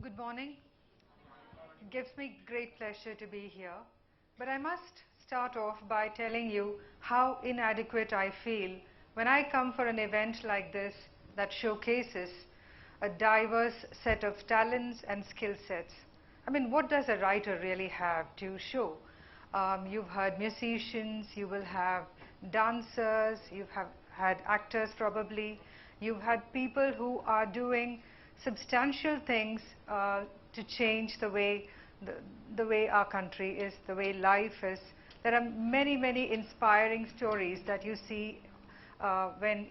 Good morning. It gives me great pleasure to be here. But I must start off by telling you how inadequate I feel when I come for an event like this that showcases a diverse set of talents and skill sets. I mean, what does a writer really have to show? You've heard musicians, you will have dancers, you've had actors probably, you've had people who are doing substantial things to change the way our country is, the way life is. There are many, many inspiring stories that you see when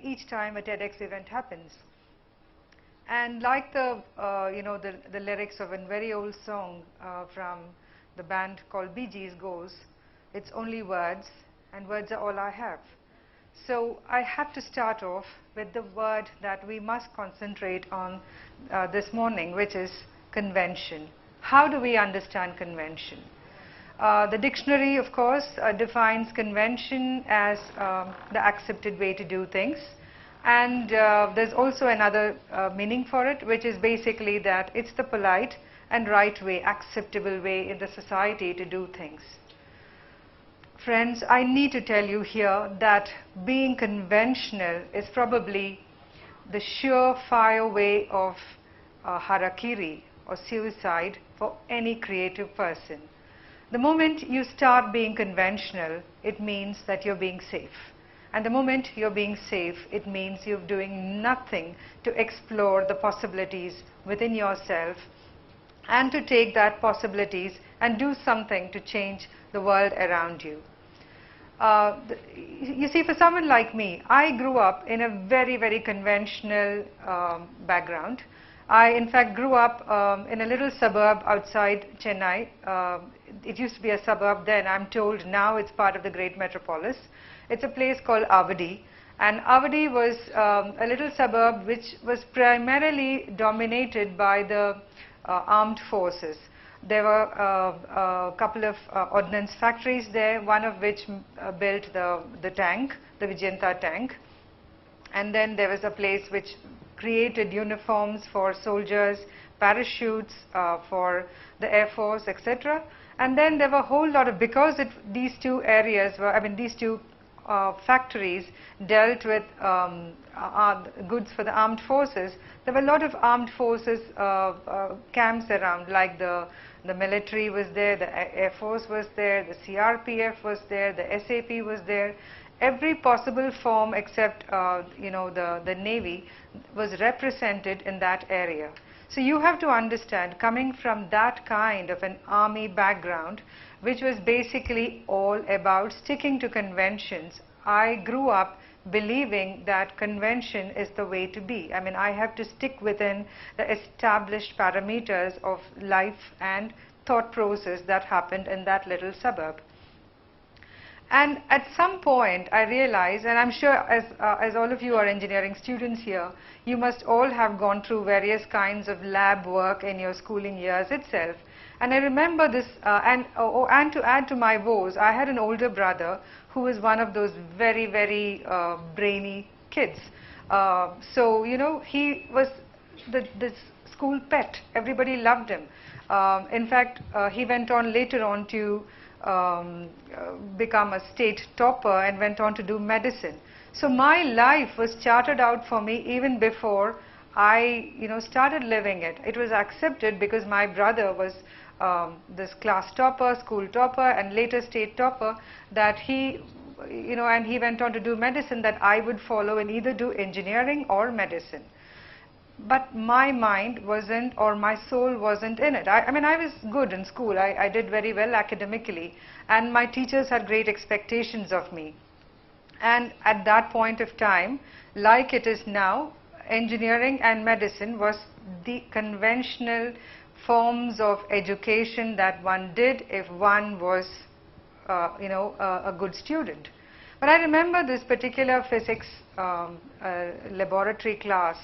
each time a TEDx event happens. And like the lyrics of a very old song from the band called Bee Gees goes, it's only words, and words are all I have. So I have to start off with the word that we must concentrate on this morning, which is convention. How do we understand convention? The dictionary, of course, defines convention as the accepted way to do things. And there's also another meaning for it, which is basically that it's the polite and right way, acceptable way in the society to do things. Friends, I need to tell you here that being conventional is probably the surefire way of harakiri or suicide for any creative person. The moment you start being conventional, it means that you're being safe. And the moment you're being safe, it means you're doing nothing to explore the possibilities within yourself and to take that possibilities and do something to change the world around you. You see, for someone like me, I grew up in a very, very conventional background. I, in fact, grew up in a little suburb outside Chennai. It used to be a suburb then. I'm told now it's part of the great metropolis. It's a place called Avadi. And Avadi was a little suburb which was primarily dominated by the armed forces. There were a couple of ordnance factories there, one of which built the tank, the Vijayanta tank. And then there was a place which created uniforms for soldiers, parachutes for the Air Force, etc. And then there were a whole lot of, because these two areas were, these two factories dealt with goods for the armed forces, there were a lot of armed forces camps around, like the military was there, the Air Force was there, the CRPF was there, the SAP was there. Every possible form except the Navy was represented in that area. So you have to understand, coming from that kind of an army background, which was basically all about sticking to conventions, I grew up believing that convention is the way to be. I mean, I have to stick within the established parameters of life and thought process that happened in that little suburb. And at some point I realized, and I'm sure as all of you are engineering students here, you must all have gone through various kinds of lab work in your schooling years itself. And I remember this, and to add to my woes, I had an older brother who was one of those very, very brainy kids. So, he was the school pet. Everybody loved him. In fact, he went on later on to become a state topper and went on to do medicine. So my life was charted out for me even before I started living it. It was accepted because my brother was this class topper, school topper, and later state topper, that he and he went on to do medicine, that I would follow and either do engineering or medicine. But my mind wasn't, or my soul wasn't in it. I mean, I was good in school. I did very well academically, and my teachers had great expectations of me. And at that point of time, like it is now, engineering and medicine was the conventional forms of education that one did if one was a good student. But I remember this particular physics laboratory class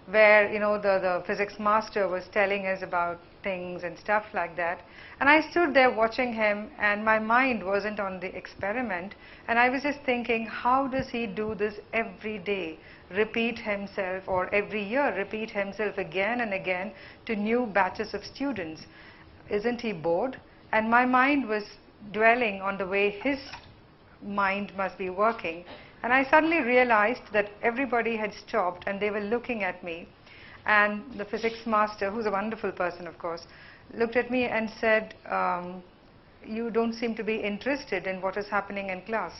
where the physics master was telling us about things and stuff like that. And I stood there watching him, and my mind wasn't on the experiment, and I was just thinking, how does he do this every day? Repeat himself, or every year repeat himself again and again to new batches of students. Isn't he bored? And my mind was dwelling on the way his mind must be working. And I suddenly realized that everybody had stopped and they were looking at me. And the physics master, who's a wonderful person of course, looked at me and said, you don't seem to be interested in what is happening in class.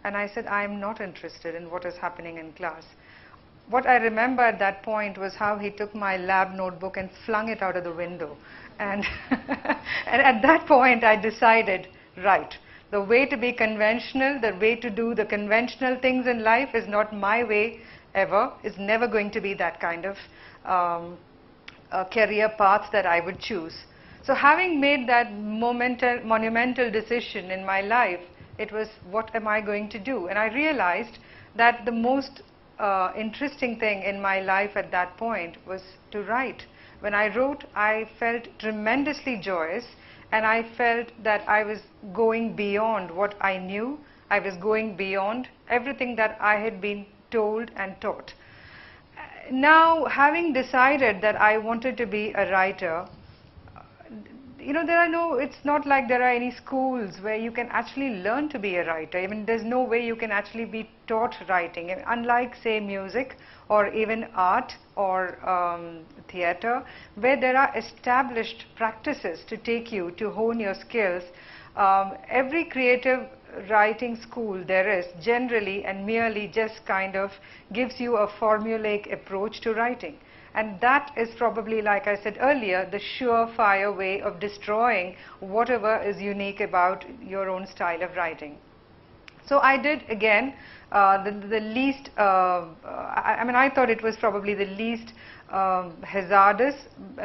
And I said, I am not interested in what is happening in class. What I remember at that point was how he took my lab notebook and flung it out of the window. And, and at that point I decided, right, the way to be conventional, the way to do the conventional things in life is not my way ever, is never going to be that kind of a career path that I would choose. So having made that monumental decision in my life, it was, what am I going to do? And I realized that the most interesting thing in my life at that point was to write. When I wrote, I felt tremendously joyous, and I felt that I was going beyond what I knew. I was going beyond everything that I had been told and taught. Now, having decided that I wanted to be a writer, you know, it's not like there are any schools where you can actually learn to be a writer. I mean, there's no way you can actually be taught writing. And unlike, say, music or even art or theater, where there are established practices to take you to hone your skills, every creative writing school there is generally and merely just kind of gives you a formulaic approach to writing. And that is probably, like I said earlier, the surefire way of destroying whatever is unique about your own style of writing. So I did, again, the least, I mean, I thought it was probably the least hazardous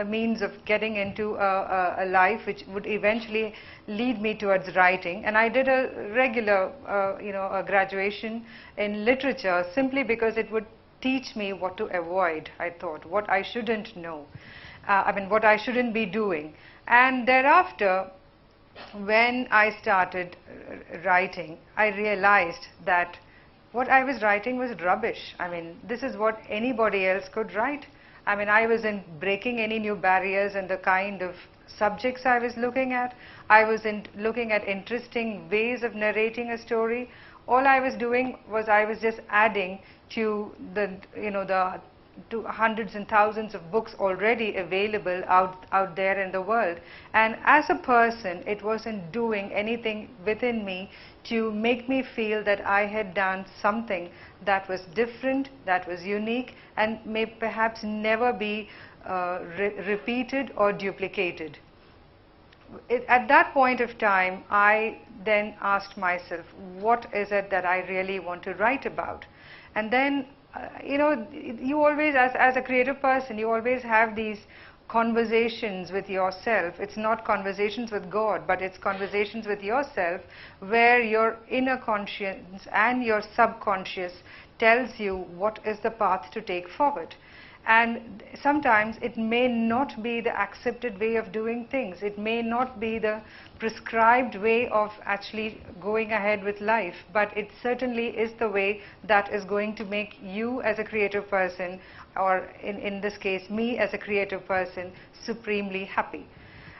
means of getting into a life which would eventually lead me towards writing. And I did a regular, a graduation in literature simply because it would teach me what to avoid, I thought, what I shouldn't know, I mean, what I shouldn't be doing. And thereafter, when I started writing, I realized that what I was writing was rubbish. I mean, this is what anybody else could write. I mean, I wasn't breaking any new barriers in the kind of subjects I was looking at. I wasn't looking at interesting ways of narrating a story. All I was doing was I was just adding to to hundreds and thousands of books already available out there in the world. And as a person, it wasn't doing anything within me to make me feel that I had done something that was different, that was unique, and may perhaps never be repeated or duplicated. At that point of time, I then asked myself, what is it that I really want to write about? And then, you always, as a creative person, you always have these conversations with yourself. It's not conversations with God, but it's conversations with yourself, where your inner conscience and your subconscious tells you what is the path to take forward. And sometimes it may not be the accepted way of doing things. It may not be the prescribed way of actually going ahead with life, but it certainly is the way that is going to make you as a creative person, or in this case, me as a creative person, supremely happy.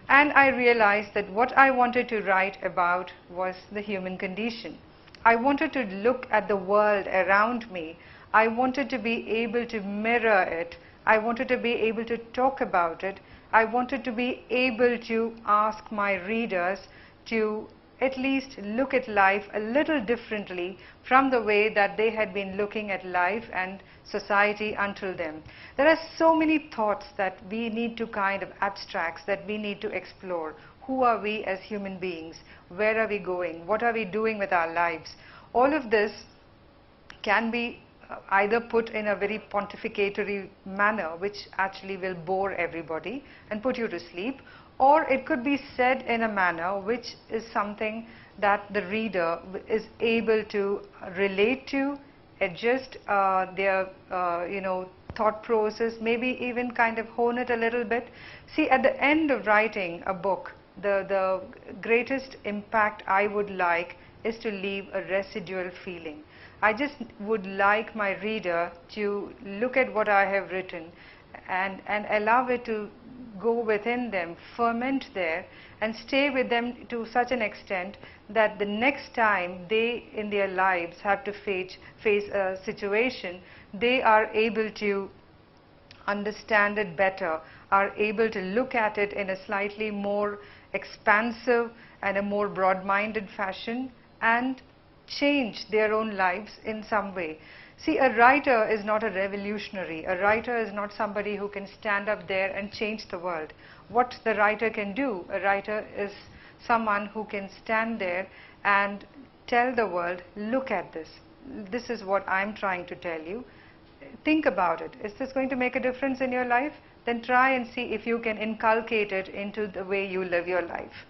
And I realized that what I wanted to write about was the human condition. I wanted to look at the world around me. I wanted to be able to mirror it. I wanted to be able to talk about it. I wanted to be able to ask my readers to at least look at life a little differently from the way that they had been looking at life and society until then. There are so many thoughts that we need to kind of abstract, that we need to explore. Who are we as human beings? Where are we going? What are we doing with our lives? All of this can be either put in a very pontificatory manner, which actually will bore everybody and put you to sleep, or it could be said in a manner which is something that the reader is able to relate to, adjust their thought process, maybe even kind of hone it a little bit. See, at the end of writing a book, the greatest impact I would like is to leave a residual feeling. I just would like my reader to look at what I have written and allow it to go within them, ferment there, and stay with them to such an extent that the next time they in their lives have to face a situation, they are able to understand it better, are able to look at it in a slightly more expansive and a more broad-minded fashion and change their own lives in some way. See, a writer is not a revolutionary. A writer is not somebody who can stand up there and change the world. What the writer can do, a writer is someone who can stand there and tell the world, look at this. This is what I'm trying to tell you. Think about it. Is this going to make a difference in your life? Then try and see if you can inculcate it into the way you live your life.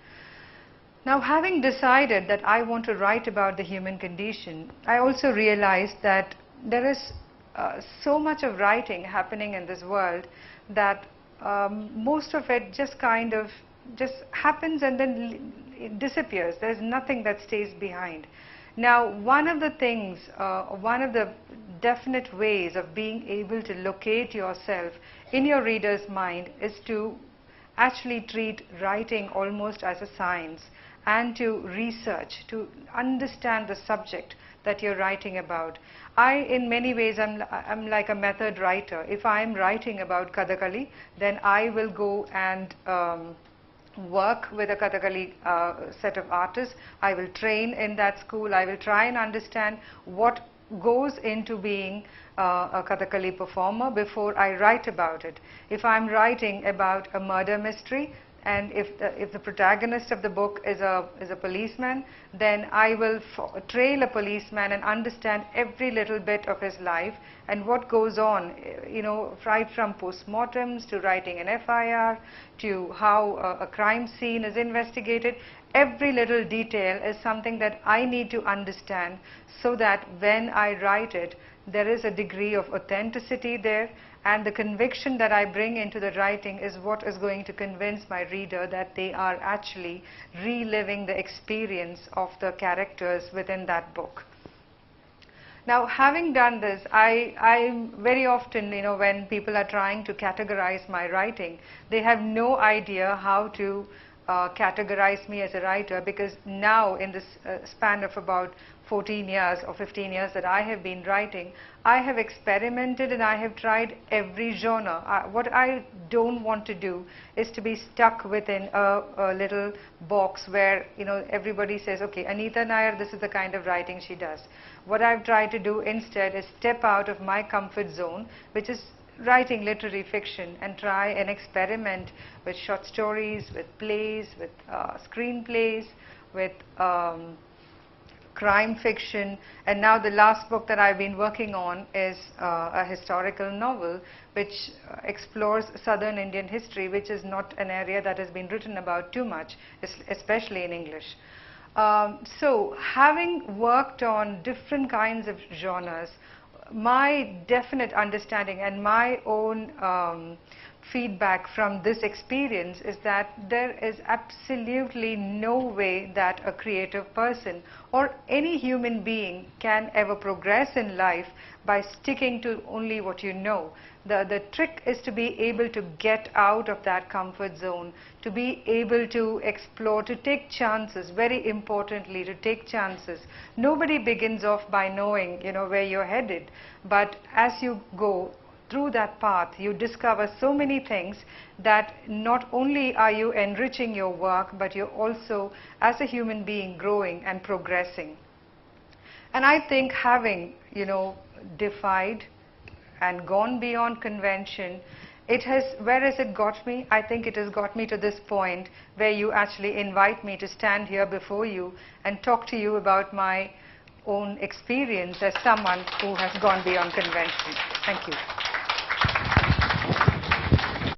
Now, having decided that I want to write about the human condition, I also realized that there is so much of writing happening in this world that most of it just kind of just happens and then it disappears. There's nothing that stays behind. Now, one of the things, one of the definite ways of being able to locate yourself in your reader's mind is to actually treat writing almost as a science and to research, to understand the subject that you're writing about. In many ways, I'm like a method writer. If I'm writing about Kathakali, then I will go and work with a Kathakali set of artists. I will train in that school. I will try and understand what goes into being a Kathakali performer before I write about it. If I'm writing about a murder mystery, and if the protagonist of the book is a policeman, then I will trail a policeman and understand every little bit of his life and what goes on, you know, right from postmortems to writing an FIR to how a crime scene is investigated. Every little detail is something that I need to understand so that when I write it, there is a degree of authenticity there, and the conviction that I bring into the writing is what is going to convince my reader that they are actually reliving the experience of the characters within that book. Now, having done this, I very often, you know, when people are trying to categorize my writing, they have no idea how to categorize me as a writer, because now in this span of about 14 years or 15 years that I have been writing, I have experimented and I have tried every genre. What I don't want to do is to be stuck within a little box where, you know, everybody says, okay, Anita Nair, this is the kind of writing she does. What I've tried to do instead is step out of my comfort zone, which is writing literary fiction, and try and experiment with short stories, with plays, with screenplays, with crime fiction, and now the last book that I've been working on is a historical novel which explores southern Indian history, which is not an area that has been written about too much, especially in English. So having worked on different kinds of genres, my definite understanding and my own feedback from this experience is that there is absolutely no way that a creative person or any human being can ever progress in life by sticking to only what you know. The trick is to be able to get out of that comfort zone, to be able to explore, to take chances, very importantly, to take chances. Nobody begins off by knowing, you know, where you're headed, but as you go through that path, you discover so many things that not only are you enriching your work, but you're also, as a human being, growing and progressing. And I think having, you know, defied and gone beyond convention, where has it got me? I think it has got me to this point where you actually invite me to stand here before you and talk to you about my own experience as someone who has gone beyond convention. Thank you.